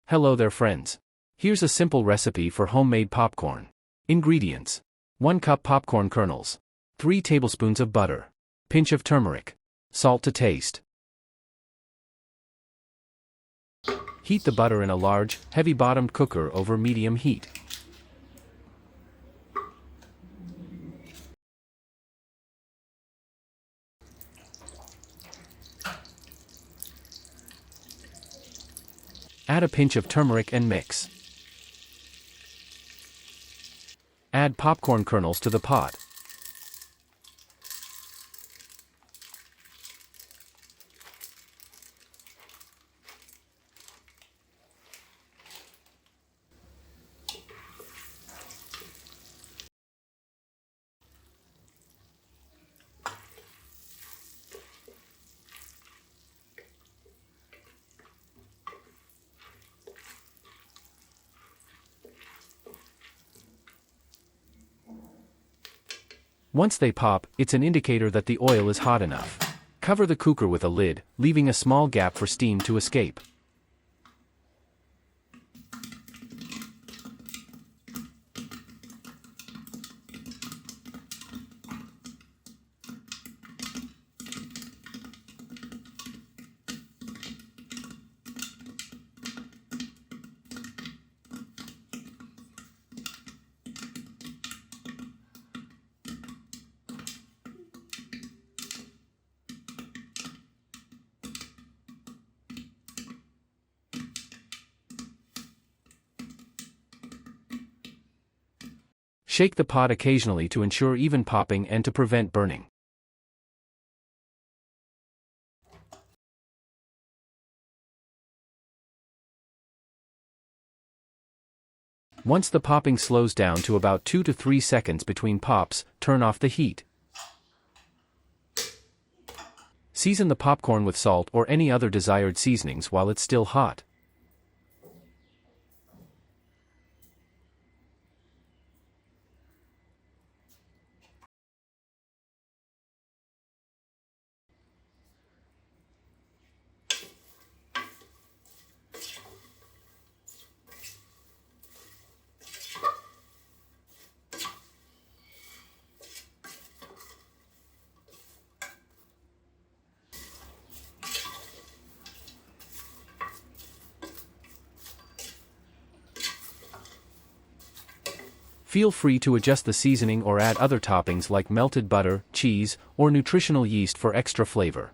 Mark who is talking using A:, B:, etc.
A: Hello there friends. Here's a simple recipe for homemade popcorn. Ingredients: 1 cup popcorn kernels, 3 tablespoons of butter, pinch of turmeric, salt to taste. Heat the butter in a large, heavy-bottomed cooker over medium heat. Add a pinch of turmeric and mix. Add popcorn kernels to the pot. Once they pop, it's an indicator that the oil is hot enough. Cover the cooker with a lid, leaving a small gap for steam to escape. Shake the pot occasionally to ensure even popping and to prevent burning. Once the popping slows down to about 2 to 3 seconds between pops, turn off the heat. Season the popcorn with salt or any other desired seasonings while it's still hot. Feel free to adjust the seasoning or add other toppings like melted butter, cheese, or nutritional yeast for extra flavor.